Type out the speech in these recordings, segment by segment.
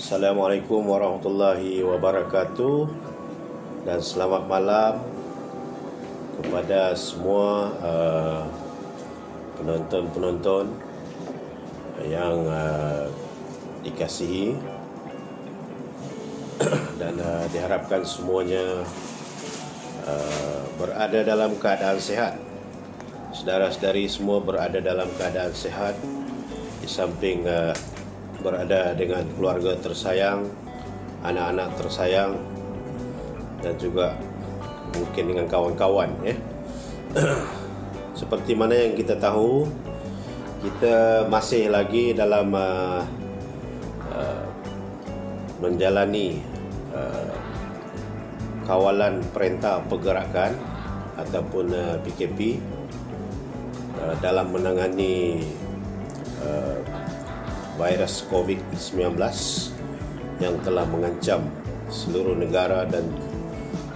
Assalamualaikum warahmatullahi wabarakatuh, dan selamat malam kepada semua penonton-penonton yang dikasihi, dan diharapkan semuanya berada dalam keadaan sehat. Saudara-saudari semua berada dalam keadaan sehat, di samping berada dengan keluarga tersayang, anak-anak tersayang, dan juga mungkin dengan kawan-kawan, ya. Seperti mana yang kita tahu, kita masih lagi dalam menjalani kawalan perintah pergerakan ataupun PKP dalam menangani virus COVID-19 yang telah mengancam seluruh negara dan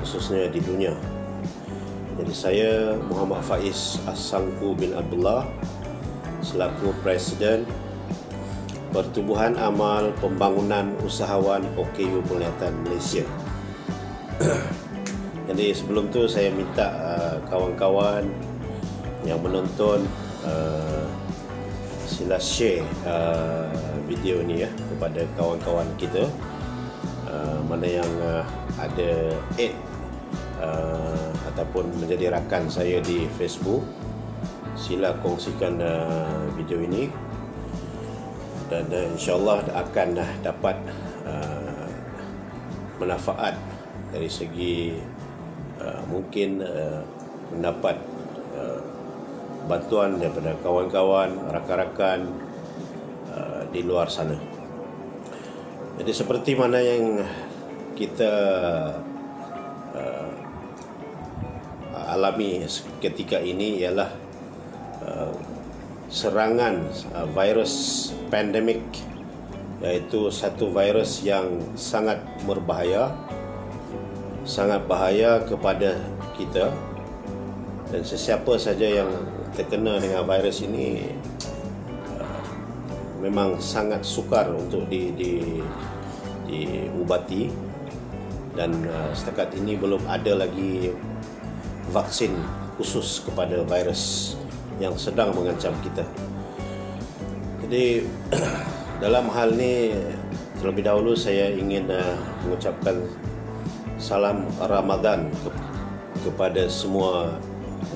khususnya di dunia. Jadi saya Muhammad Faiz As-Sangku bin Abdullah selaku Presiden Pertubuhan Amal Pembangunan Usahawan OKU Penglihatan Malaysia. Jadi sebelum tu saya minta kawan-kawan yang menonton sila share video ni ya kepada kawan-kawan kita mana yang ada add ataupun menjadi rakan saya di Facebook. Sila kongsikan video ini, dan insyaAllah akan dapat manfaat dari segi mungkin mendapat bantuan daripada kawan-kawan, rakan-rakan di luar sana. Jadi seperti mana yang kita alami ketika ini ialah serangan virus pandemik, iaitu satu virus yang sangat berbahaya, sangat bahaya kepada kita, dan sesiapa saja yang terkena dengan virus ini memang sangat sukar untuk diubati, dan setakat ini belum ada lagi vaksin khusus kepada virus yang sedang mengancam kita. Jadi dalam hal ini terlebih dahulu saya ingin mengucapkan salam Ramadan kepada semua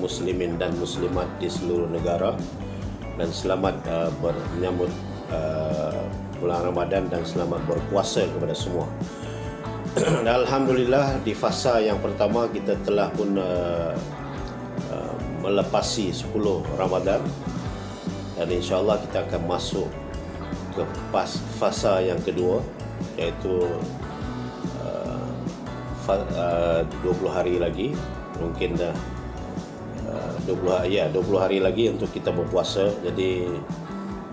muslimin dan muslimat di seluruh negara, dan selamat menyambut bulan Ramadan, dan selamat berpuasa kepada semua. Dan alhamdulillah di fasa yang pertama kita telah pun melepasi 10 Ramadan, dan insyaAllah kita akan masuk ke fasa yang kedua, iaitu 20 hari lagi, mungkin dah 20 hari lagi untuk kita berpuasa. Jadi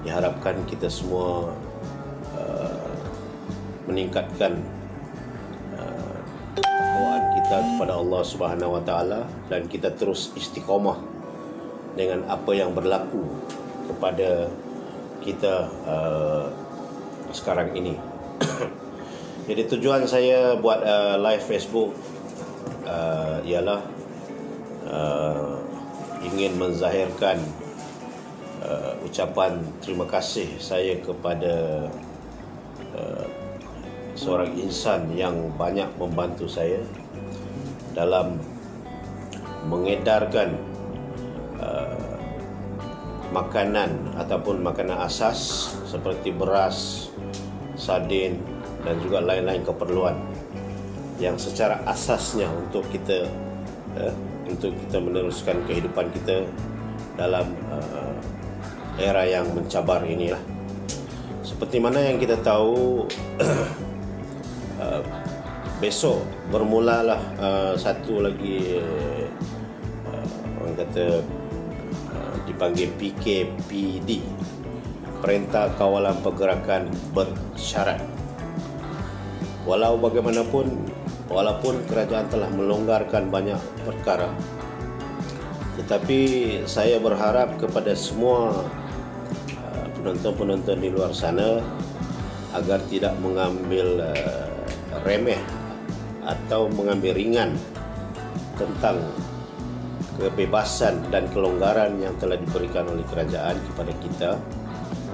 diharapkan kita semua meningkatkan takwaan kita kepada Allah Subhanahu Wa Taala, dan kita terus istiqamah dengan apa yang berlaku kepada kita sekarang ini. Jadi tujuan saya buat live Facebook ialah ingin menzahirkan ucapan terima kasih saya kepada seorang insan yang banyak membantu saya dalam mengedarkan makanan ataupun makanan asas seperti beras, sardin, dan juga lain-lain keperluan yang secara asasnya untuk kita meneruskan kehidupan kita dalam era yang mencabar inilah. Seperti mana yang kita tahu, besok bermulalah satu lagi orang kata dipanggil PKPD, Perintah Kawalan Pergerakan Bersyarat. Walau bagaimanapun, walaupun kerajaan telah melonggarkan banyak perkara, tetapi saya berharap kepada semua penonton-penonton di luar sana agar tidak mengambil remeh atau mengambil ringan tentang kebebasan dan kelonggaran yang telah diberikan oleh kerajaan kepada kita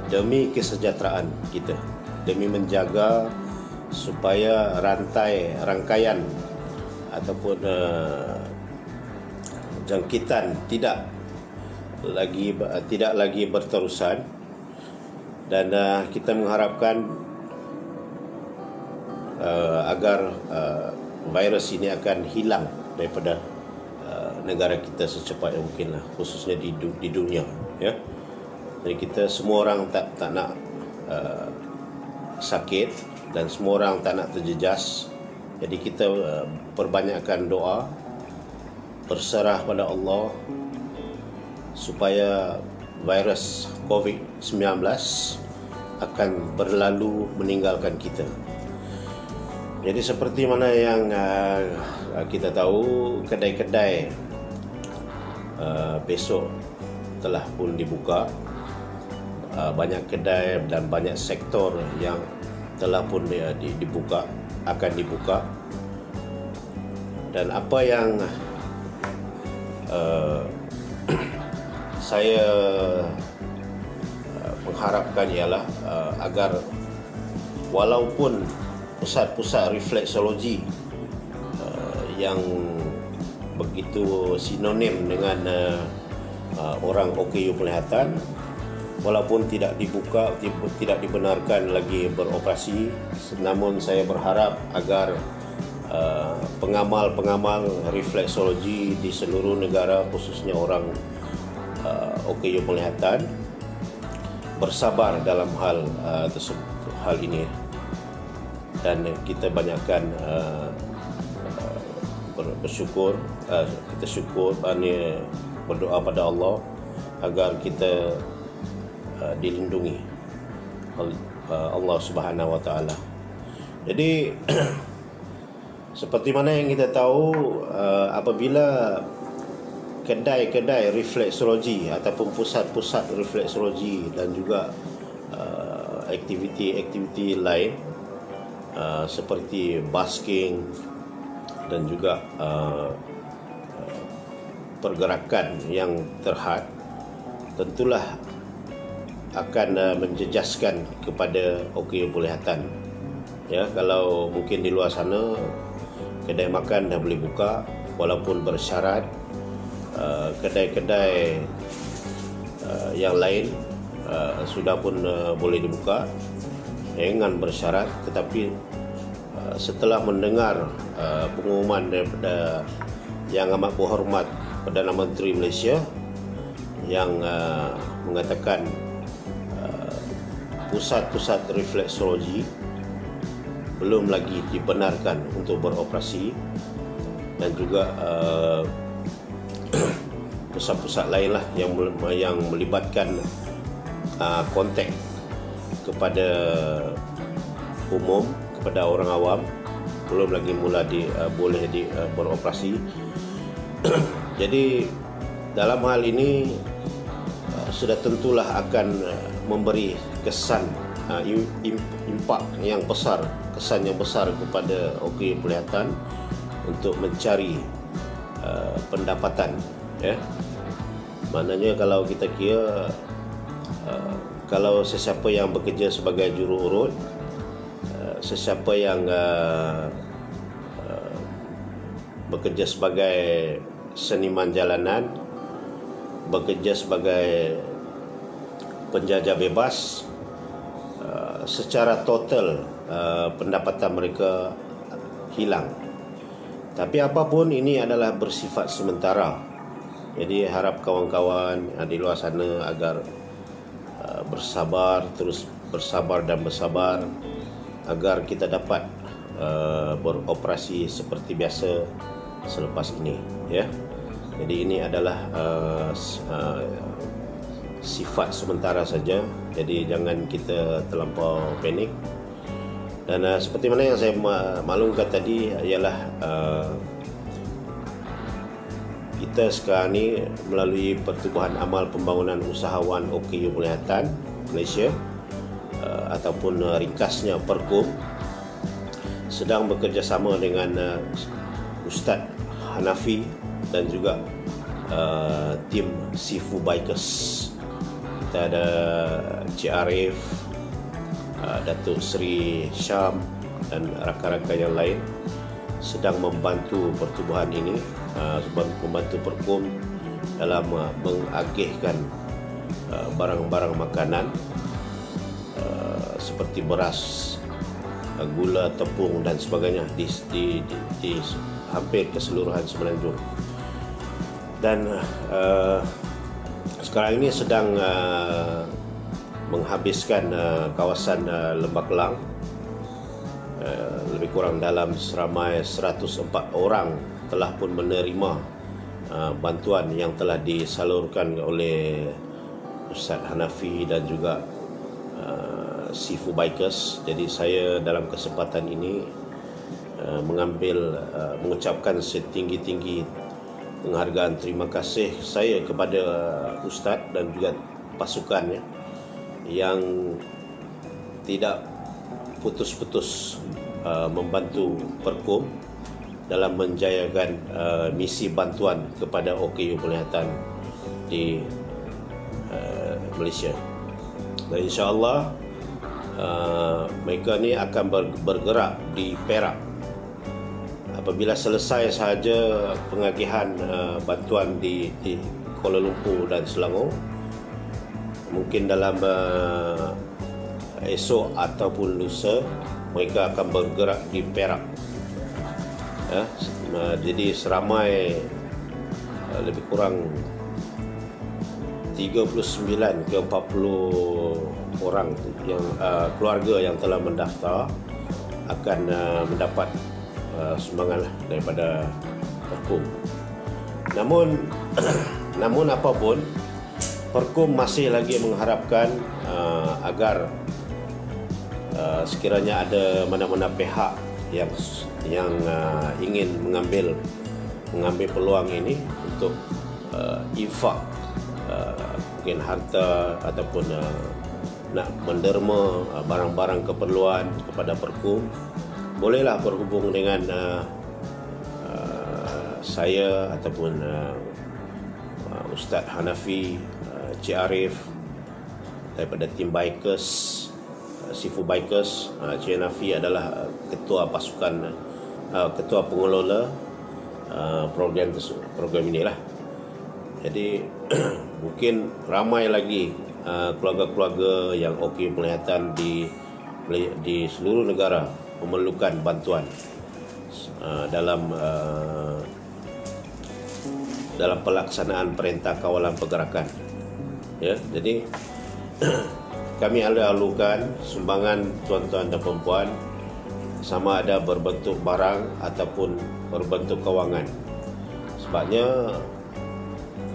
demi kesejahteraan kita, demi menjaga supaya rangkaian ataupun jangkitan tidak lagi berterusan, dan kita mengharapkan agar virus ini akan hilang daripada negara kita secepat yang mungkin lah, khususnya di dunia, ya. Jadi kita semua orang tak nak sakit, dan semua orang tak nak terjejas. Jadi kita perbanyakkan doa, berserah pada Allah supaya virus COVID-19 akan berlalu meninggalkan kita. Jadi seperti mana yang kita tahu, kedai-kedai besok telah pun dibuka. Banyak kedai dan banyak sektor yang telah pun dibuka, akan dibuka. Dan apa yang saya mengharapkan ialah agar walaupun pusat-pusat refleksologi yang begitu sinonim dengan orang OKU penglihatan, walaupun tidak dibuka, tidak dibenarkan lagi beroperasi, namun saya berharap agar pengamal-pengamal refleksologi di seluruh negara, khususnya orang OKU penglihatan, bersabar dalam hal ini, dan kita banyakkan bersyukur, berdoa pada Allah agar kita dilindungi Allah Subhanahu wa taala. Jadi seperti mana yang kita tahu, apabila kedai-kedai refleksologi ataupun pusat-pusat refleksologi dan juga aktiviti-aktiviti lain seperti basking dan juga pergerakan yang terhad, tentulah akan menjejaskan kepada OKU penglihatan. Ya, kalau mungkin di luar sana kedai makan dah boleh buka walaupun bersyarat, kedai-kedai yang lain sudah pun boleh dibuka dengan bersyarat, tetapi setelah mendengar pengumuman daripada Yang Amat Berhormat Perdana Menteri Malaysia yang mengatakan pusat-pusat refleksologi belum lagi dibenarkan untuk beroperasi, dan juga pusat-pusat lain lah yang melibatkan kontak kepada umum, kepada orang awam, belum lagi boleh beroperasi. Jadi dalam hal ini sudah tentulah akan memberi kesan impak yang besar, kesan yang besar kepada OKU penglihatan untuk mencari pendapatan, ya. Maknanya kalau kita kira kalau sesiapa yang bekerja sebagai juru urut, sesiapa yang bekerja sebagai seniman jalanan, bekerja sebagai penjajah bebas, secara total pendapatan mereka hilang. Tapi apapun ini adalah bersifat sementara. Jadi harap kawan-kawan di luar sana agar bersabar, terus bersabar dan bersabar agar kita dapat beroperasi seperti biasa selepas ini, ya. Jadi ini adalah sifat sementara saja. Jadi jangan kita terlampau panik. Dan seperti mana yang saya maklumkan tadi ialah kita sekarang ni melalui Pertubuhan Amal Pembangunan Usahawan OKU Penglihatan Malaysia ataupun ringkasnya Perkum sedang bekerjasama dengan Ustaz Hanafi dan juga tim Sifu Bikers. Kita ada Cik Arif, Datuk Seri Syam dan rakan-rakan yang lain sedang membantu pertubuhan ini, membantu Perkum dalam mengagihkan barang-barang makanan seperti beras, gula, tepung dan sebagainya di hampir keseluruhan Semenanjung. Dan sekarang ini sedang menghabiskan kawasan Lembah Kelang. Lebih kurang dalam seramai 104 orang telah pun menerima bantuan yang telah disalurkan oleh Ustaz Hanafi dan juga Sifu Bikers. Jadi saya dalam kesempatan ini mengucapkan setinggi-tinggi penghargaan terima kasih saya kepada Ustaz dan juga pasukannya yang tidak putus-putus membantu Perkum dalam menjayakan misi bantuan kepada OKU Penglihatan di Malaysia. Dan insya-Allah mereka ni akan bergerak di Perak. Apabila selesai sahaja pengagihan bantuan di Kuala Lumpur dan Selangor, mungkin dalam esok ataupun lusa mereka akan bergerak di Perak. Jadi seramai lebih kurang 39 ke 40 orang yang keluarga yang telah mendaftar akan mendapat sumbangan daripada Perkum. Namun apapun, Perkum masih lagi mengharapkan agar sekiranya ada mana-mana pihak yang ingin mengambil peluang ini untuk infak mungkin harta ataupun nak menderma barang-barang keperluan kepada Perkum, bolehlah berhubung dengan saya ataupun Ustaz Hanafi, Cik Arif daripada tim Bikers, Sifu Bikers. Cik Hanafi adalah ketua pasukan, ketua pengelola program inilah. Jadi mungkin ramai lagi keluarga-keluarga yang OKU Penglihatan di seluruh negara memerlukan bantuan dalam pelaksanaan perintah kawalan pergerakan. Ya, jadi kami alu-alukan sumbangan tuan-tuan dan puan-puan, sama ada berbentuk barang ataupun berbentuk kewangan. Sebabnya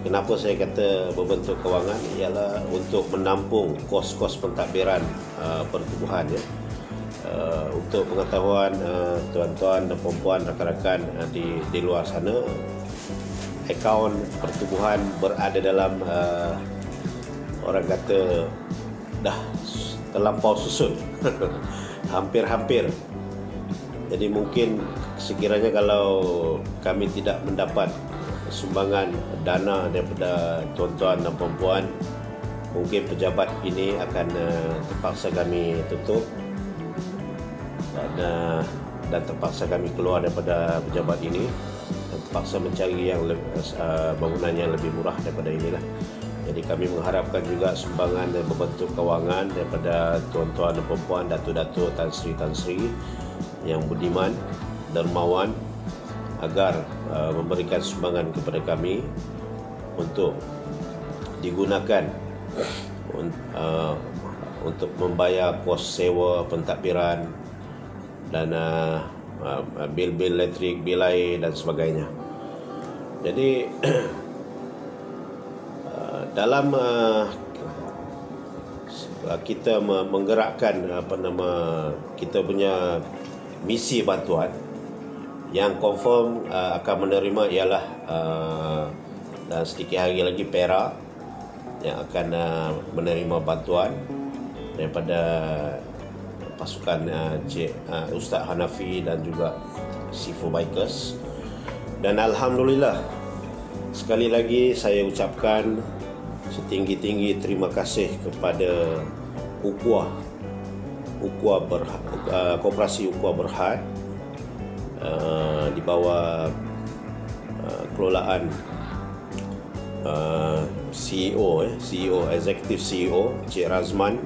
kenapa saya kata berbentuk kewangan ialah untuk menampung kos-kos pentadbiran pertubuhan, ya. Untuk pengetahuan tuan-tuan dan puan-puan, rakan-rakan di luar sana, akaun pertubuhan berada dalam orang kata dah terlampau susun. Hampir-hampir. Jadi mungkin sekiranya kalau kami tidak mendapat sumbangan dana daripada tuan-tuan dan puan-puan, mungkin pejabat ini akan terpaksa kami tutup dan terpaksa kami keluar daripada pejabat ini dan terpaksa mencari bangunan yang lebih murah daripada inilah. Jadi kami mengharapkan juga sumbangan dan berbentuk kewangan daripada tuan-tuan dan puan-puan, datuk-datuk, tan sri yang budiman, dermawan, agar memberikan sumbangan kepada kami untuk digunakan untuk membayar kos sewa pentadbiran dan bil-bil elektrik, bil air dan sebagainya. Jadi dalam kita menggerakkan kita punya misi bantuan, yang confirm akan menerima ialah dan sedikit hari lagi Perak yang akan menerima bantuan, daripada pasukan Ustaz Hanafi dan juga Sifu Bikers. Dan alhamdulillah, sekali lagi saya ucapkan setinggi-tinggi terima kasih kepada Koperasi Ukhuwah Berhad di bawah kelolaan CEO Executive CEO Cik Razman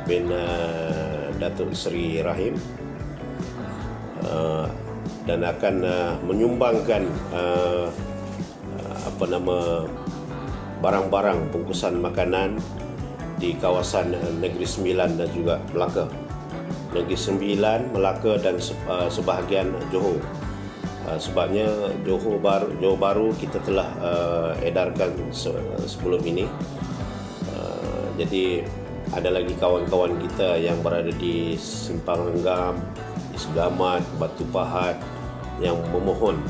bin Datuk Seri Rahim, dan akan menyumbangkan barang-barang bungkusan makanan di kawasan Negeri Sembilan dan juga Melaka. Negeri Sembilan, Melaka dan sebahagian Johor. Sebabnya Johor Baru kita telah edarkan sebelum ini. Jadi ada lagi kawan-kawan kita yang berada di Simpang Renggam, di Segamat, Batu Pahat yang memohon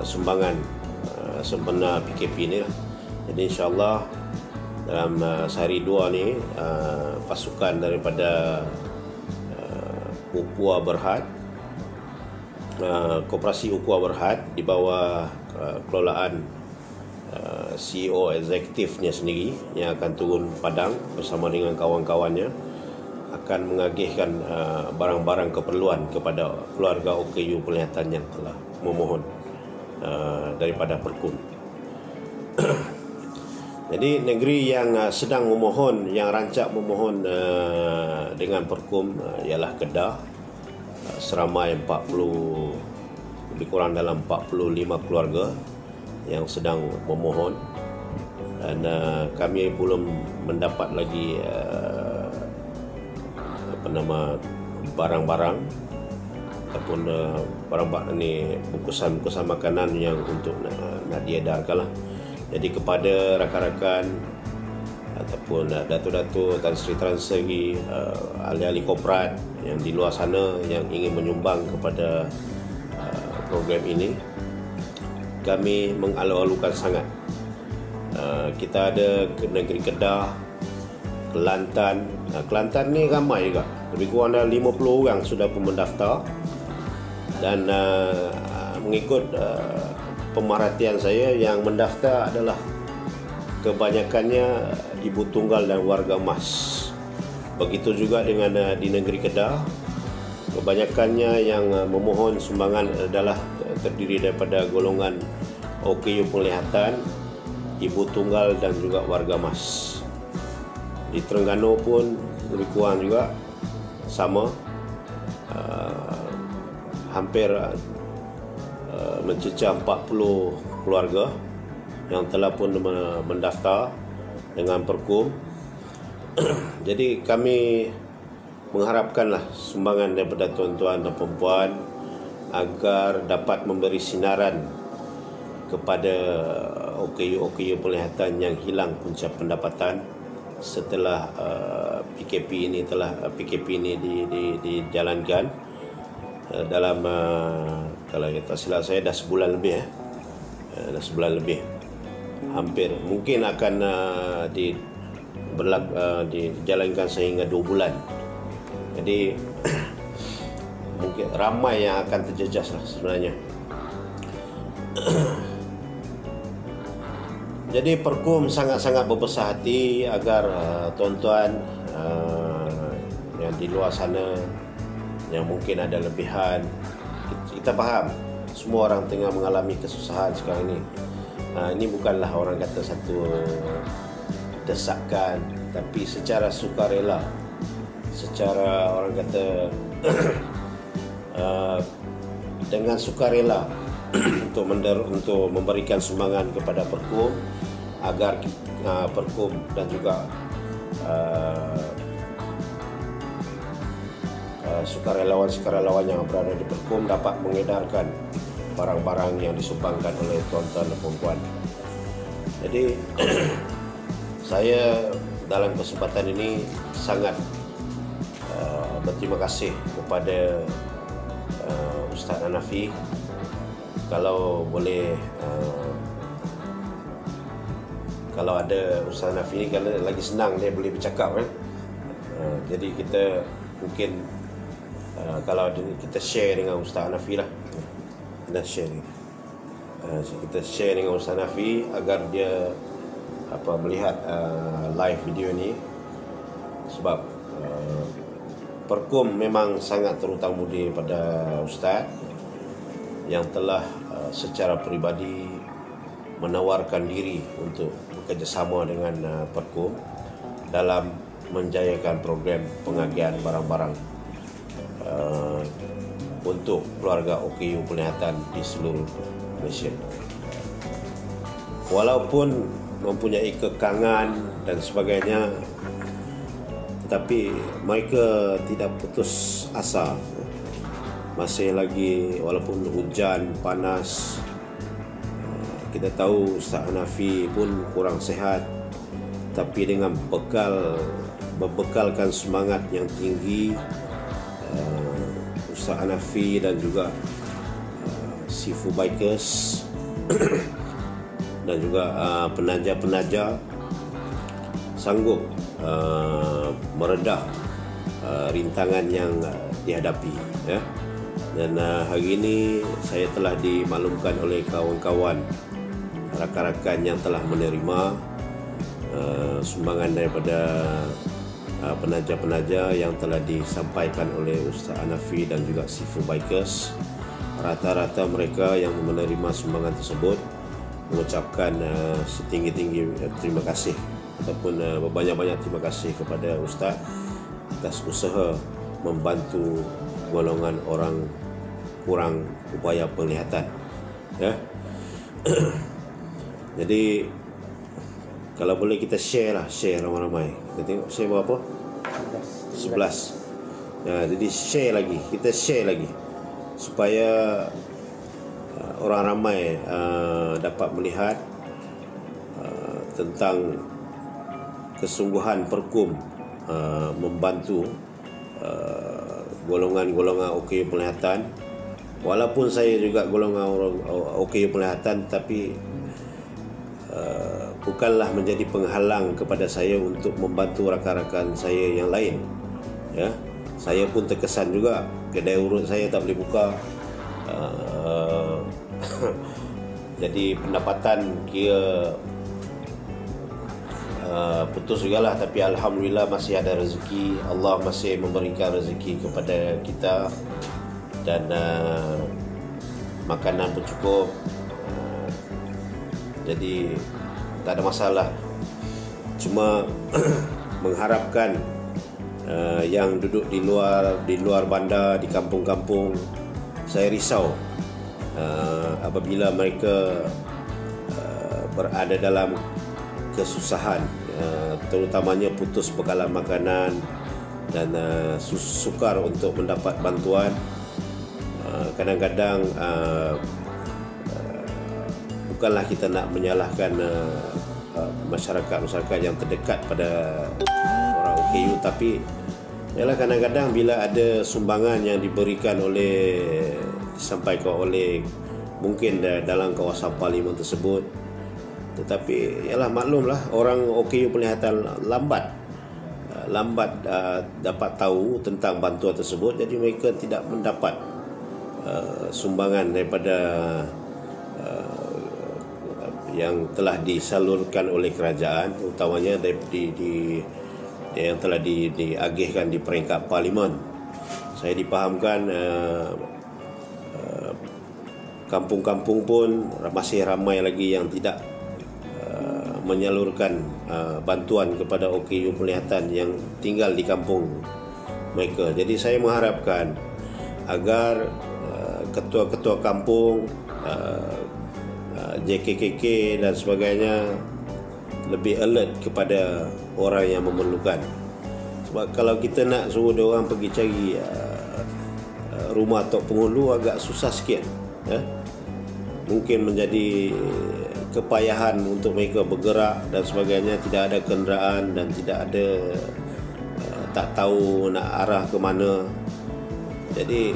sumbangan sebenar PKP ini lah. Jadi insyaAllah dalam sehari dua ni pasukan daripada Ukhuwah Berhad, Koperasi Ukhuwah Berhad di bawah kelolaan CEO eksekutifnya sendiri yang akan turun Padang bersama dengan kawan-kawannya, akan mengagihkan barang-barang keperluan kepada keluarga OKU Penglihatan yang telah memohon daripada Perkum. Jadi negeri yang sedang memohon, yang rancak memohon dengan Perkum ialah Kedah, seramai 40, lebih kurang dalam 45 keluarga yang sedang memohon, dan kami belum mendapat lagi barang-barang ataupun barang-barang ni bungkusan makanan yang untuk nak diedarkan lah. Jadi kepada rakan-rakan ataupun datuk-datuk Tan Sri Tan Sri, ahli-ahli korporat yang di luar sana yang ingin menyumbang kepada program ini, kami mengalu-alukan sangat. Kita ada ke negeri Kedah, Kelantan. Kelantan ni ramai juga, lebih kurang ada 50 orang sudah pun mendaftar, dan mengikut pemerhatian saya, yang mendaftar adalah kebanyakannya ibu tunggal dan warga emas. Begitu juga dengan di negeri Kedah, kebanyakannya yang memohon sumbangan adalah terdiri daripada golongan OKU Penglihatan, ibu tunggal dan juga warga emas. Di Terengganu pun lebih kurang juga sama, hampir mencecah 40 keluarga yang telah pun mendaftar dengan Perkum. Jadi kami mengharapkanlah sumbangan daripada tuan-tuan dan puan-puan agar dapat memberi sinaran kepada OKU Penglihatan yang hilang punca pendapatan setelah PKP ini dijalankan dalam kalau tak silap saya dah sebulan lebih, hampir mungkin akan dijalankan sehingga 2 bulan. Jadi mungkin ramai yang akan terjejas lah sebenarnya. Jadi Perkum sangat-sangat berbesar hati agar tuan-tuan yang di luar sana yang mungkin ada lebihan, kita faham semua orang tengah mengalami kesusahan sekarang ini. Ini bukanlah orang kata satu desakan, tapi secara sukarela, secara orang kata dengan sukarela untuk memberikan sumbangan kepada Perkum agar Perkum dan juga sukarelawan yang berada di Perkum dapat mengedarkan barang-barang yang disumbangkan oleh tuan-tuan dan puan-puan. Jadi saya dalam kesempatan ini sangat berterima kasih kepada Ustaz Hanafi. Kalau boleh, kalau ada Ustaz Hanafi ni, kalau lagi senang dia boleh bercakap Jadi kita mungkin kalau kita share dengan Ustaz Hanafi lah, kita share dengan Ustaz Hanafi agar dia melihat live video ni, sebab Perkum memang sangat terutang budi pada Ustaz yang telah secara peribadi menawarkan diri untuk bekerjasama dengan Perkum dalam menjayakan program pengagihan barang-barang untuk keluarga OKU Penglihatan di seluruh Malaysia. Walaupun mempunyai kekangan dan sebagainya, tetapi mereka tidak putus asa. Masih lagi, walaupun hujan, panas, kita tahu Ustaz Hanafi pun kurang sihat, tapi dengan berbekalkan semangat yang tinggi, Ustaz Hanafi dan juga Sifu Bikers dan juga penaja-penaja sanggup meredah rintangan yang dihadapi, ya. Dan hari ini saya telah dimaklumkan oleh kawan-kawan, rakan-rakan yang telah menerima sumbangan daripada penaja-penaja yang telah disampaikan oleh Ustaz Hanafi dan juga Sifu Bikers. Rata-rata mereka yang menerima sumbangan tersebut mengucapkan setinggi-tinggi terima kasih ataupun berbanyak-banyak terima kasih kepada Ustaz atas usaha membantu golongan orang kurang upaya penglihatan, ya. Jadi kalau boleh kita share ramai-ramai. Kita tengok share berapa? 11. Ya, jadi kita share lagi supaya orang ramai dapat melihat tentang kesungguhan Perkum membantu golongan-golongan OKU Penglihatan. Walaupun saya juga golongan orang OKU Penglihatan, tapi bukanlah menjadi penghalang kepada saya untuk membantu rakan-rakan saya yang lain, ya. Saya pun terkesan juga, kedai urut saya tak boleh buka, jadi pendapatan kira putus juga lah. Tapi Alhamdulillah masih ada rezeki, Allah masih memberikan rezeki kepada kita, dan makanan pun cukup, jadi tak ada masalah. Cuma mengharapkan yang duduk di luar bandar, di kampung-kampung, saya risau apabila mereka berada dalam kesusahan, terutamanya putus bekalan makanan dan sukar untuk mendapat bantuan. Kadang-kadang bukanlah kita nak menyalahkan masyarakat yang terdekat pada orang OKU, tapi ialah kadang-kadang bila ada sumbangan yang disampaikan oleh mungkin dalam kawasan parlimen tersebut, tetapi ialah maklumlah orang OKU Penglihatan lambat dapat tahu tentang bantuan tersebut, jadi mereka tidak mendapat sumbangan daripada yang telah disalurkan oleh kerajaan, utamanya yang telah diagihkan di peringkat parlimen. Saya dipahamkan kampung-kampung pun masih ramai lagi yang tidak menyalurkan bantuan kepada OKU Penglihatan yang tinggal di kampung mereka. Jadi saya mengharapkan agar ketua-ketua kampung, JKKK dan sebagainya lebih alert kepada orang yang memerlukan. Sebab kalau kita nak suruh dia orang pergi cari rumah tok penghulu agak susah sikit, ya? Mungkin menjadi kepayahan untuk mereka bergerak dan sebagainya, tidak ada kenderaan dan tidak ada tak tahu nak arah ke mana. Jadi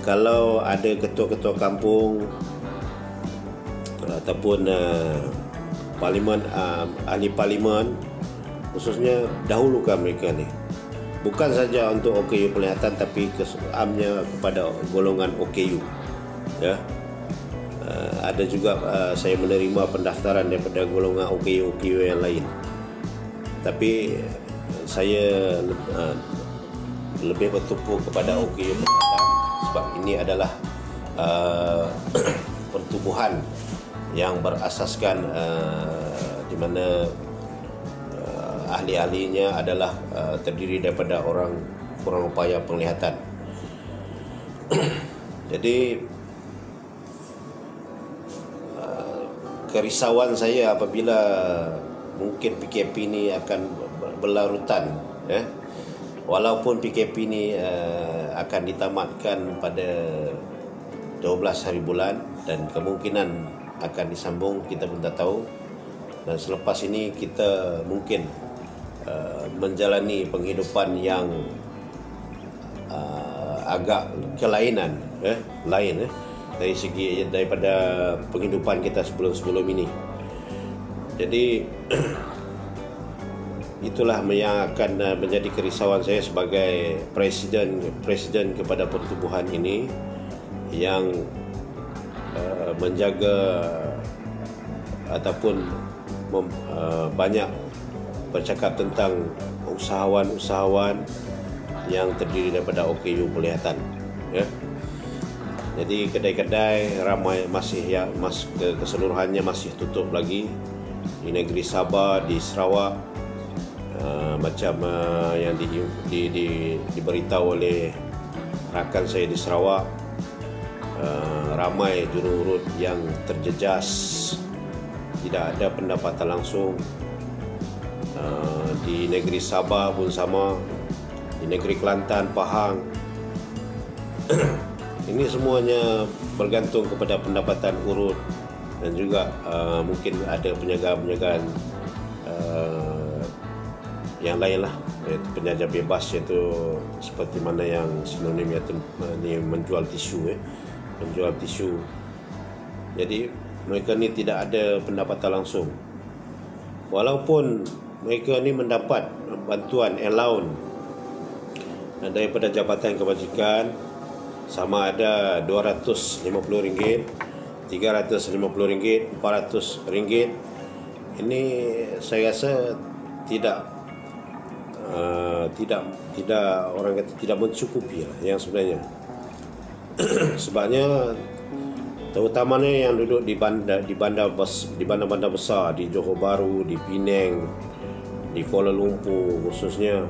kalau ada ketua-ketua kampung ataupun parlimen, ahli parlimen khususnya, dahulukan mereka ni bukan saja untuk OKU penglihatan tapi keseluruhannya kepada golongan OKU, ya. Ada juga saya menerima pendaftaran daripada golongan OKU yang lain, tapi saya lebih bertumpu kepada OKU penglihatan sebab ini adalah pertubuhan yang berasaskan di mana ahli-ahlinya adalah terdiri daripada orang kurang upaya penglihatan. Jadi kerisauan saya apabila mungkin PKP ini akan berlarutan, ya. Walaupun PKP ini akan ditamatkan pada 12 hari bulan dan kemungkinan akan disambung, kita pun tak tahu. Dan selepas ini kita mungkin menjalani penghidupan yang agak kelainan, lain dari segi daripada penghidupan kita sebelum ini. Jadi itulah yang akan menjadi kerisauan saya sebagai presiden kepada pertubuhan ini yang menjaga ataupun banyak bercakap tentang usahawan-usahawan yang terdiri daripada OKU penglihatan, ya. Jadi kedai-kedai ramai keseluruhannya masih tutup lagi di negeri Sabah, di Sarawak, macam yang diberitahu oleh rakan saya di Sarawak, ramai jururut yang terjejas, tidak ada pendapatan langsung. Di negeri Sabah pun sama, di negeri Kelantan, Pahang. Ini semuanya bergantung kepada pendapatan urut dan juga mungkin ada penjagaan-penjagaan yang lain lah, iaitu penjaga bebas, iaitu seperti mana yang sinonim iaitu menjual tisu. Jadi mereka ni tidak ada pendapatan langsung, walaupun mereka ni mendapat bantuan allowance daripada Jabatan Kebajikan sama ada RM250, RM350, RM400. Ini saya rasa tidak orang kata tidak mencukupi lah yang sebenarnya. Sebabnya terutamanya yang duduk di bandar-bandar besar di Johor Bahru, di Penang, di Kuala Lumpur khususnya,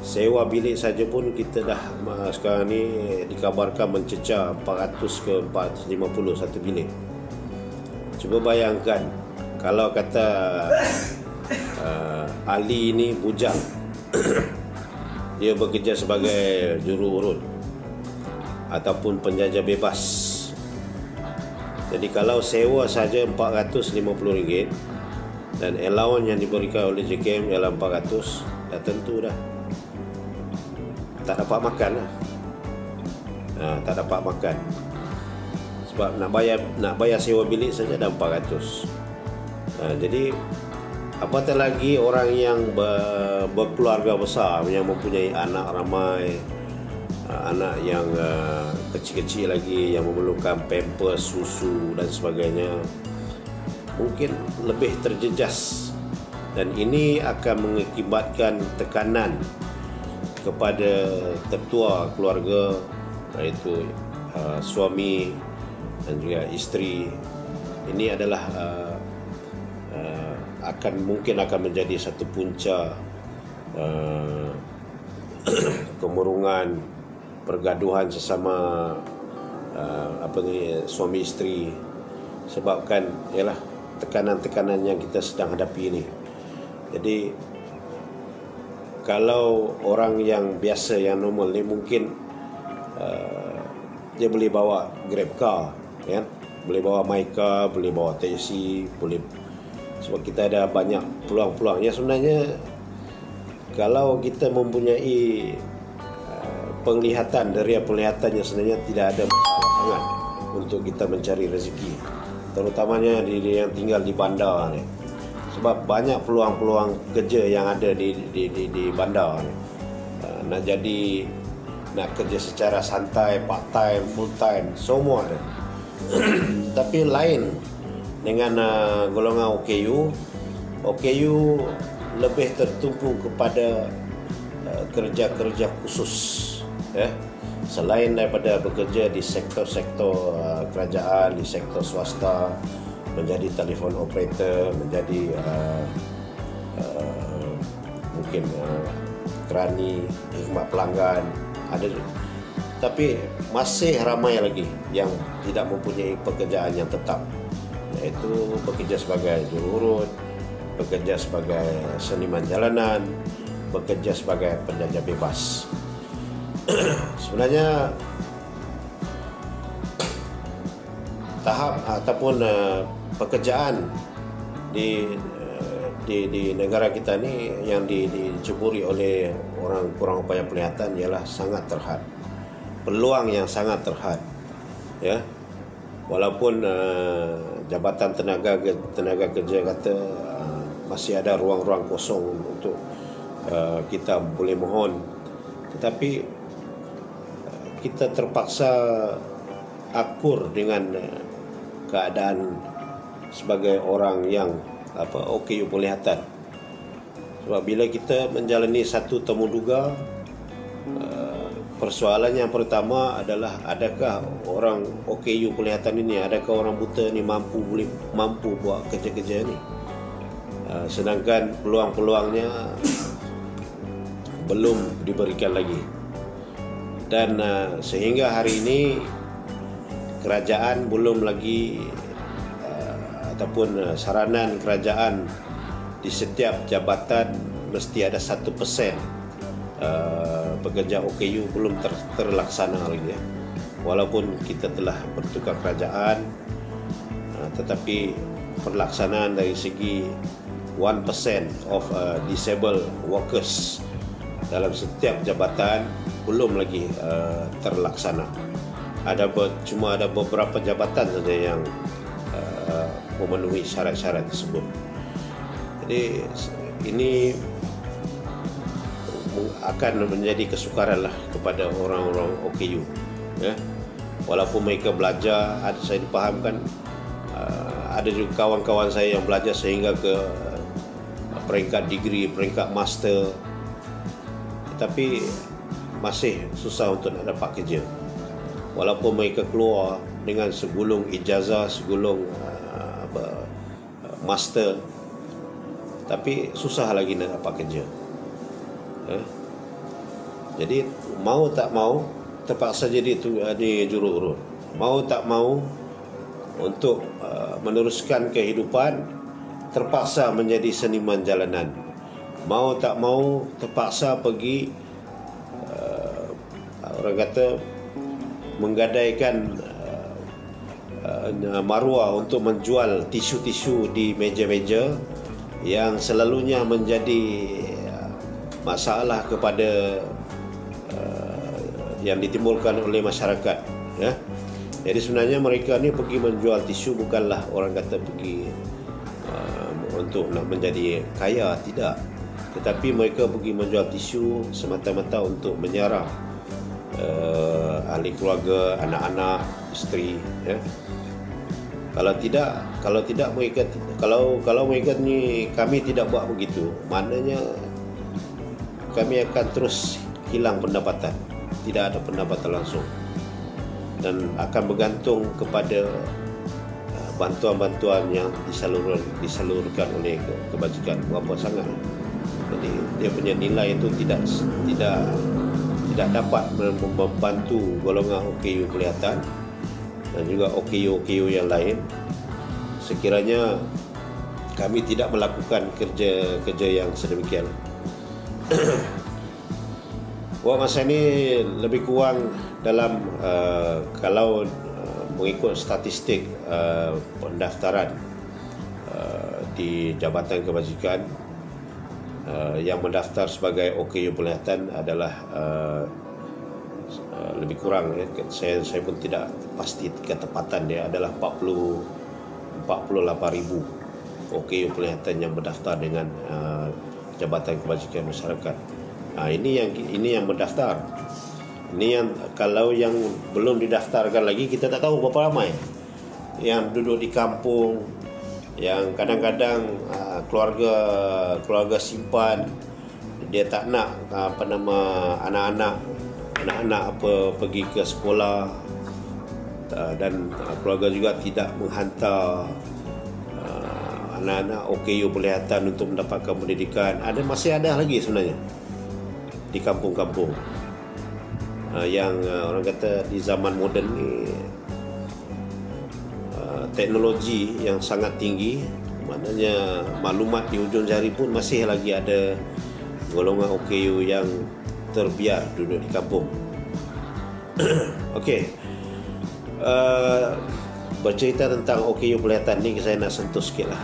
sewa bilik saja pun kita dah sekarang ni dikabarkan mencecah 400 ke 450 satu bilik. Cuba bayangkan kalau kata Ali ini bujang dia bekerja sebagai juru urut ataupun penjajah bebas. Jadi kalau sewa saja RM450 dan allowance yang diberikan oleh JKM ialah 400, dah tentu dah tak dapat makan lah. Tak dapat makan sebab nak bayar sewa bilik saja dah 400. Jadi apatah lagi orang yang berkeluarga besar, yang mempunyai anak ramai, anak yang kecil-kecil lagi yang memerlukan pampers, susu dan sebagainya, mungkin lebih terjejas, dan ini akan mengakibatkan tekanan kepada ketua keluarga, iaitu suami dan juga isteri. Ini adalah mungkin akan menjadi satu punca kemurungan, pergaduhan sesama suami isteri, sebabkan ialah tekanan-tekanan yang kita sedang hadapi ini. Jadi kalau orang yang biasa, yang normal ni mungkin dia boleh bawa Grab car, kan? Boleh bawa my car, boleh bawa taksi, boleh, sebab kita ada banyak peluang-peluang. Ya, sebenarnya kalau kita mempunyai penglihatan, dari penglihatannya sebenarnya tidak ada masalah sangat untuk kita mencari rezeki, terutamanya yang tinggal di bandar ni. Sebab banyak peluang-peluang kerja yang ada di bandar ni. nak kerja secara santai, part time, full time, semua ada. Tapi lain dengan golongan OKU. OKU lebih tertumpu kepada kerja-kerja khusus, ya. Selain daripada bekerja di sektor-sektor kerajaan, di sektor swasta, menjadi telefon operator, menjadi mungkin kerani, khidmat pelanggan, ada. Tapi masih ramai lagi yang tidak mempunyai pekerjaan yang tetap, iaitu bekerja sebagai jururut, bekerja sebagai seniman jalanan, bekerja sebagai penjajah bebas. Sebenarnya tahap ataupun pekerjaan di negara kita ni yang diceburi oleh orang kurang upaya penglihatan ialah sangat terhad. Peluang yang sangat terhad, ya. Walaupun Jabatan Tenaga Kerja kata masih ada ruang-ruang kosong untuk kita boleh mohon, tetapi kita terpaksa akur dengan keadaan sebagai orang yang OKU penglihatan. Sebab bila kita menjalani satu temuduga, persoalan yang pertama adalah adakah orang OKU penglihatan ini, adakah orang buta ni mampu buat kerja-kerja ni. Sedangkan peluang-peluangnya belum diberikan lagi. Dan sehingga hari ini kerajaan belum lagi ataupun saranan kerajaan di setiap jabatan mesti ada 1% pekerja OKU belum terlaksana lagi, ya. Walaupun kita telah bertukar kerajaan, tetapi pelaksanaan dari segi 1% of disabled workers dalam setiap jabatan belum lagi terlaksana. Cuma ada beberapa jabatan saja yang memenuhi syarat-syarat tersebut. Jadi ini akan menjadi kesukaran lah kepada orang-orang OKU, ya. Walaupun mereka belajar, saya dipahamkan ada juga kawan-kawan saya yang belajar sehingga ke peringkat degree, peringkat master, tetapi masih susah untuk nak dapat kerja. Walaupun mereka keluar dengan segulung ijazah, segulung master, tapi susah lagi nak dapat kerja. Jadi mau tak mau terpaksa jadi jururut. Mau tak mau untuk meneruskan kehidupan terpaksa menjadi seniman jalanan. Mau tak mau terpaksa pergi orang kata menggadaikan maruah untuk menjual tisu-tisu di meja-meja yang selalunya menjadi masalah kepada yang ditimbulkan oleh masyarakat, ya. Jadi sebenarnya mereka ni pergi menjual tisu bukanlah orang kata pergi untuk nak menjadi kaya, tidak, tetapi mereka pergi menjual tisu semata-mata untuk menyarah ahli keluarga, anak-anak, isteri, ya. Kalau tidak mereka, kalau mereka ni kami tidak buat begitu, maknanya kami akan terus hilang pendapatan, tidak ada pendapatan langsung, dan akan bergantung kepada bantuan-bantuan yang disalurkan oleh kebajikan berapa sangat. Jadi dia punya nilai itu tidak dapat membantu golongan OKU penglihatan dan juga OKU yang lain sekiranya kami tidak melakukan kerja yang sedemikian. Buat masa ini lebih kurang dalam kalau mengikut statistik pendaftaran di Jabatan Kebajikan, yang mendaftar sebagai OKU penglihatan adalah lebih kurang, ya, saya pun tidak pasti ketepatan dia, adalah 48,000 OKU penglihatan yang berdaftar dengan Jabatan Kebajikan Masyarakat. Ini yang mendaftar. Ini yang kalau yang belum didaftarkan lagi, kita tak tahu berapa ramai yang duduk di kampung, yang kadang-kadang keluarga simpan, dia tak nak anak-anak pergi ke sekolah, dan keluarga juga tidak menghantar anak-anak OKU pelihatan untuk mendapatkan pendidikan. Masih ada lagi sebenarnya di kampung-kampung yang orang kata di zaman moden ni teknologi yang sangat tinggi, maknanya maklumat di hujung jari pun masih lagi ada golongan OKU yang terbiar duduk di kampung. Okey, bercerita tentang OKU pelihatan ni, saya nak sentuh sikit lah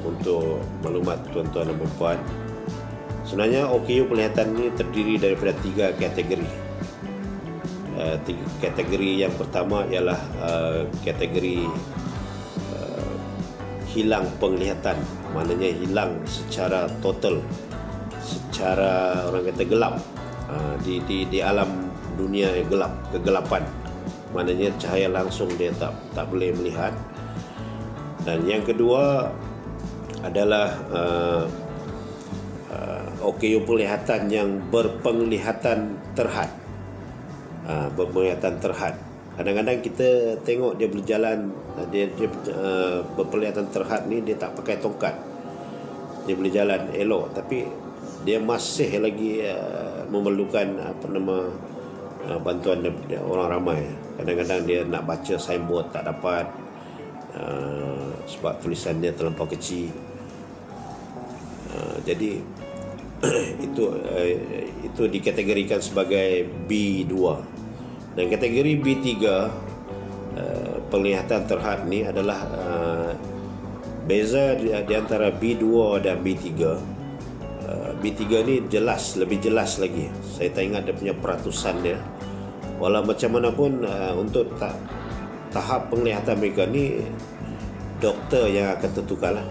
untuk maklumat tuan-tuan dan puan-puan. Sebenarnya OKU pelihatan ni terdiri daripada 3 kategori. Kategori yang pertama ialah kategori hilang penglihatan, maknanya hilang secara total, secara orang kata gelap, di alam dunia yang gelap, kegelapan, maknanya cahaya langsung dia tak boleh melihat. Dan yang kedua adalah OKU penglihatan yang berpenglihatan terhad. Berpenglihatan terhad, kadang-kadang kita tengok dia berjalan, dia berpenglihatan terhad ni, dia tak pakai tongkat, dia boleh jalan elok, tapi dia masih lagi memerlukan bantuan daripada orang ramai. Kadang-kadang dia nak baca signboard tak dapat, sebab tulisan dia terlampau kecil. Jadi itu dikategorikan sebagai B2. Dan kategori B3, penglihatan terhad ni adalah beza di antara B2 dan B3. B3 ni lebih jelas lagi. Saya tak ingat dia punya peratusan dia. Walau macam mana pun, untuk tahap penglihatan mereka ni, doktor yang akan tentukan lah.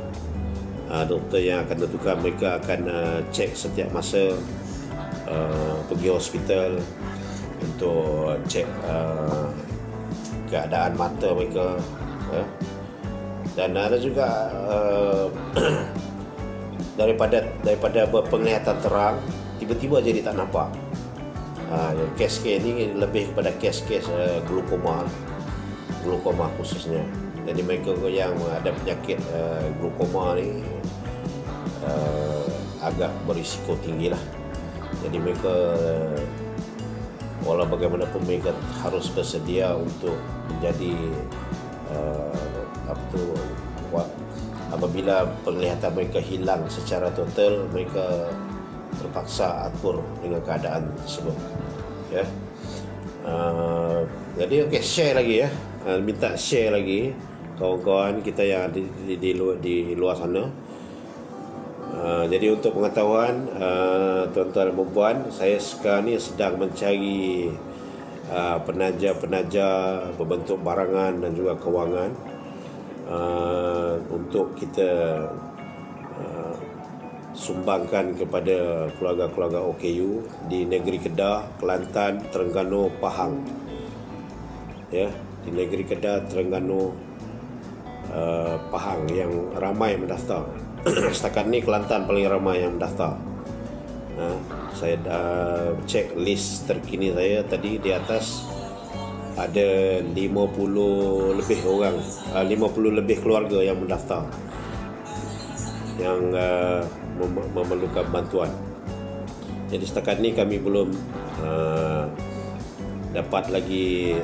Doktor yang akan tentukan. Mereka akan cek setiap masa, pergi hospital untuk cek keadaan mata mereka, dan ada juga daripada berpenglihatan terang tiba-tiba jadi tak nampak. Kes-kes ni lebih kepada kes-kes glukoma khususnya. Jadi mereka yang ada penyakit glukoma ni agak berisiko tinggi lah. Jadi mereka walau bagaimanapun mereka harus bersedia untuk menjadi apabila penglihatan mereka hilang secara total, mereka terpaksa akur dengan keadaan tersebut, ya. Jadi share lagi, ya. Minta share lagi kawan-kawan kita yang ada di luar sana. Jadi untuk pengetahuan tuan-tuan dan puan, saya sekarang ni sedang mencari penaja berbentuk barangan dan juga kewangan untuk kita sumbangkan kepada keluarga-keluarga OKU di negeri Kedah, Kelantan, Terengganu, Pahang. Ya, di negeri Kedah, Terengganu, Pahang yang ramai mendaftar. Setakat ni Kelantan paling ramai yang mendaftar. Saya dah cek list terkini saya tadi, di atas ada 50 lebih orang, 50 lebih keluarga yang mendaftar, yang memerlukan bantuan. Jadi setakat ni kami belum dapat lagi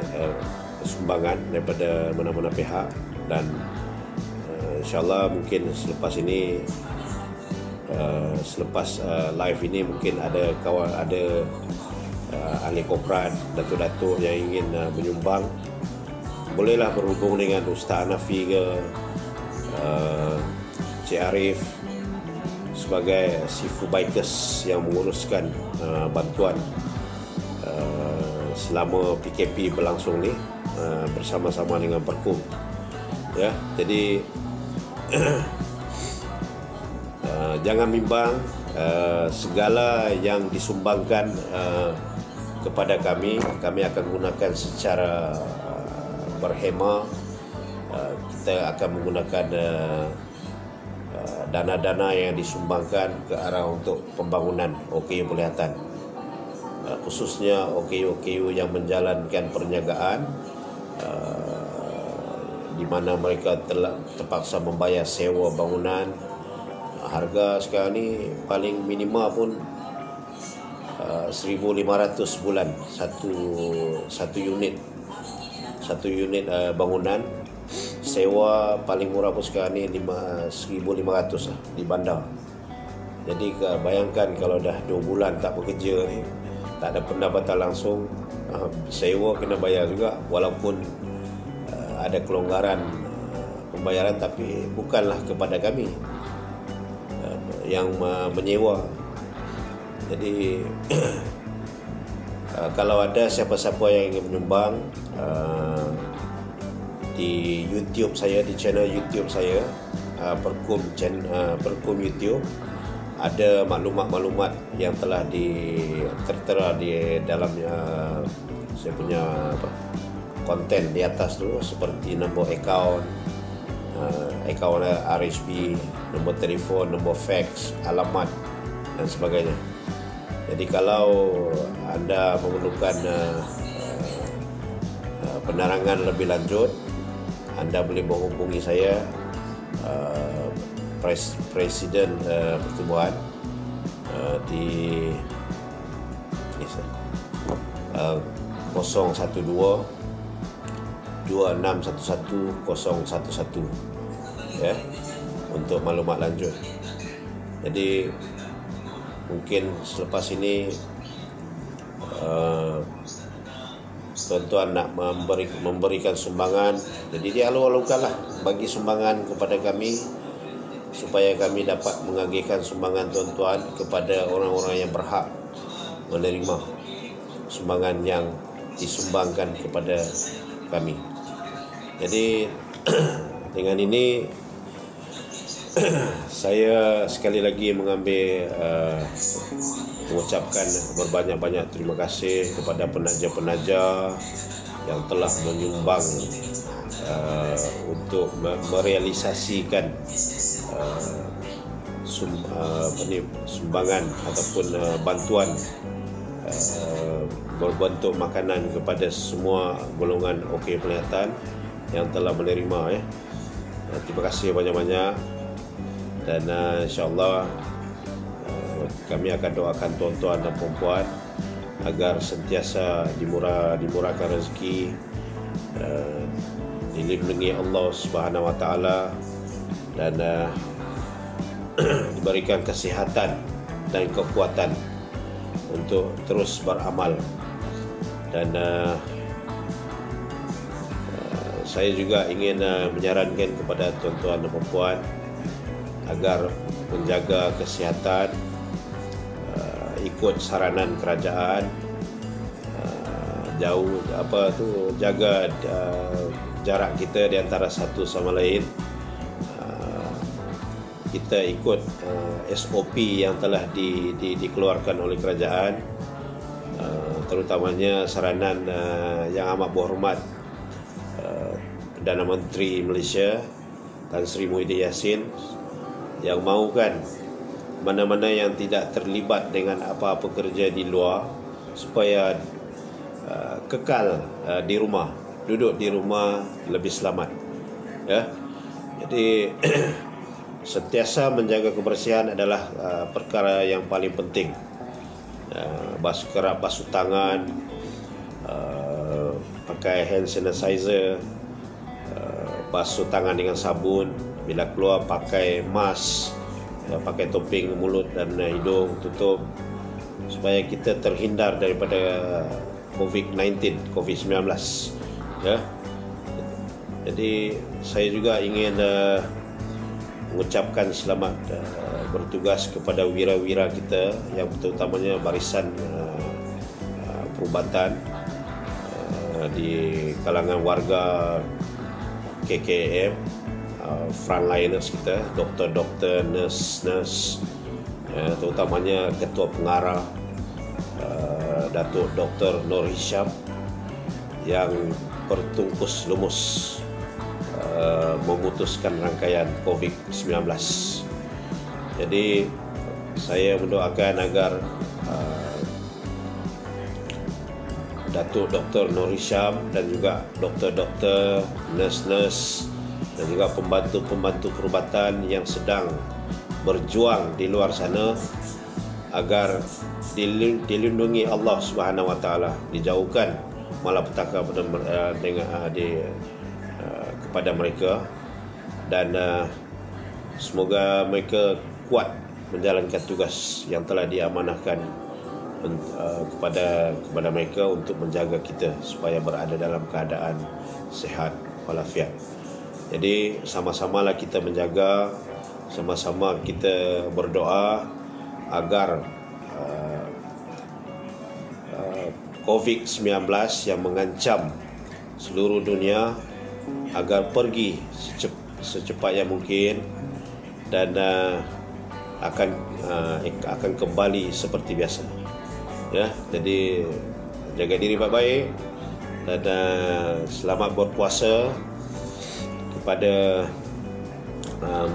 sumbangan daripada mana-mana pihak, dan InsyaAllah mungkin selepas ini, selepas live ini, mungkin ada ahli korporat, datuk-datuk yang ingin menyumbang, bolehlah berhubung dengan Ustaz Hanafi ke Cik Arif sebagai Sifu Bikers yang menguruskan bantuan selama PKP berlangsung ni, bersama-sama dengan Perkum, ya. Jadi jangan bimbang, segala yang disumbangkan kepada kami akan gunakan secara berhema. Kita akan menggunakan dana-dana yang disumbangkan ke arah untuk pembangunan OKU Perlihatan, khususnya OKU yang menjalankan perniagaan, di mana mereka telah terpaksa membayar sewa bangunan. Harga sekarang ni paling minima pun 1,500 bulan satu unit bangunan. Sewa paling murah pun sekarang ni 1,500 lah di bandar. Jadi bayangkan kalau dah 2 bulan tak bekerja ni, tak ada pendapatan langsung, sewa kena bayar juga, walaupun ada kelonggaran pembayaran, tapi bukanlah kepada kami yang menyewa. Jadi kalau ada siapa-siapa yang ingin menyumbang, di YouTube saya, di channel YouTube saya, Perkum YouTube, ada maklumat-maklumat yang telah tertera di dalam saya punya konten di atas tu, seperti nombor akaun RHB, nombor telefon, nombor fax, alamat dan sebagainya. Jadi kalau anda memerlukan penerangan lebih lanjut, anda boleh menghubungi saya, Presiden Pertubuhan, di 012 2611 011 ya, untuk maklumat lanjut. Jadi mungkin selepas ini tuan-tuan nak memberikan sumbangan, jadi dialu-alukanlah bagi sumbangan kepada kami, supaya kami dapat mengagihkan sumbangan tuan-tuan kepada orang-orang yang berhak menerima sumbangan yang disumbangkan kepada kami. Jadi dengan ini saya sekali lagi mengucapkan berbanyak-banyak terima kasih kepada penaja-penaja yang telah menyumbang untuk merealisasikan sumbangan ataupun bantuan berbentuk makanan kepada semua golongan OKU Perlihatan yang telah menerima. Terima kasih banyak-banyak, dan insyaAllah kami akan doakan tuan-tuan dan puan-puan agar sentiasa dimurahkan rezeki, dilindungi Allah Subhanahu Wa Taala, dan diberikan kesihatan dan kekuatan untuk terus beramal. Dan saya juga ingin menyarankan kepada tuan-tuan dan puan-puan agar menjaga kesihatan, ikut saranan kerajaan, jaga jarak kita di antara satu sama lain. Kita ikut SOP yang telah dikeluarkan oleh kerajaan, terutamanya saranan yang amat berhormat Perdana Menteri Malaysia Tan Sri Muhyiddin Yassin, yang mahukan mana-mana yang tidak terlibat dengan apa-apa kerja di luar supaya kekal di rumah, duduk di rumah lebih selamat, ya. Jadi sentiasa menjaga kebersihan adalah perkara yang paling penting. Basuh tangan, pakai hand sanitizer, basuh tangan dengan sabun, bila keluar pakai mask, pakai topeng mulut dan hidung tutup, supaya kita terhindar daripada COVID-19 ya. Jadi saya juga ingin mengucapkan selamat bertugas kepada wira-wira kita yang terutamanya barisan perubatan di kalangan warga KKM, frontliners kita, doktor-doktor, nurse, terutamanya Ketua Pengarah Datuk Dr. Nur Hisham yang bertungkus lumus memutuskan rangkaian COVID-19. Jadi saya mendoakan agar Datuk Dr. Nur Hisham dan juga doktor-doktor, nurse-nurse dan juga pembantu-pembantu perubatan yang sedang berjuang di luar sana agar dilindungi Allah Subhanahu Wa Taala, dijauhkan malapetaka kepada mereka, dan semoga mereka kuat menjalankan tugas yang telah diamanahkan kepada mereka untuk menjaga kita supaya berada dalam keadaan sihat walafiat. Jadi sama-samalah kita menjaga, sama-sama kita berdoa agar COVID-19 yang mengancam seluruh dunia agar pergi secepat yang mungkin dan akan kembali seperti biasa. Ya, jadi jaga diri baik-baik dan selamat berpuasa kepada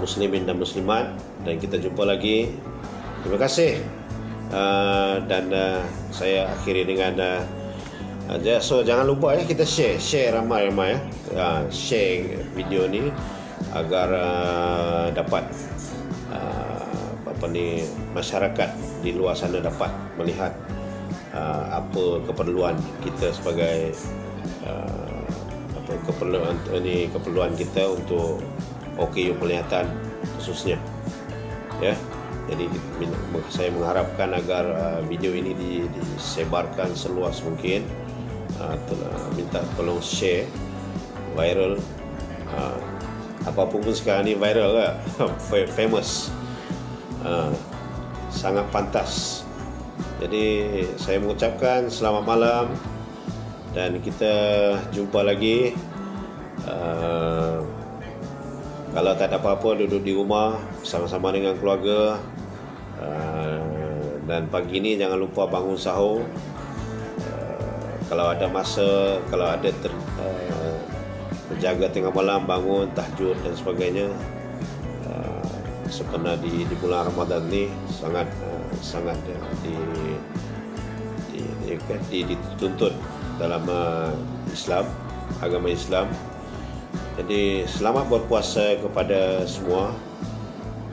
muslimin dan muslimat, dan kita jumpa lagi. Terima kasih. Dan saya akhiri dengan so jangan lupa ya, kita share ramai-ramai ya, share video ni agar dapat masyarakat di luar sana dapat melihat apa keperluan kita sebagai keperluan kita untuk OKU penglihatan khususnya, ya. Jadi saya mengharapkan agar video ini disebarkan seluas mungkin. Minta tolong share, viral. Apapun pun sekarang ni viral lah, famous, sangat pantas. Jadi saya mengucapkan selamat malam dan kita jumpa lagi. Kalau tak ada apa-apa, duduk di rumah bersama-sama dengan keluarga. Dan pagi ni jangan lupa bangun sahur. Kalau ada masa, kalau ada berjaga tengah malam, bangun tahajud dan sebagainya. Sebenarnya di bulan Ramadan ni sangat dituntut dalam Islam, agama Islam. Jadi selamat berpuasa kepada semua,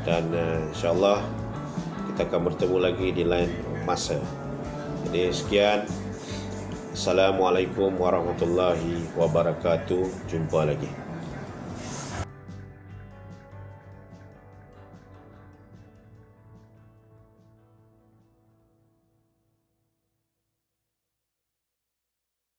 dan insya-Allah kita akan bertemu lagi di lain masa. Jadi sekian. Assalamualaikum warahmatullahi wabarakatuh. Jumpa lagi.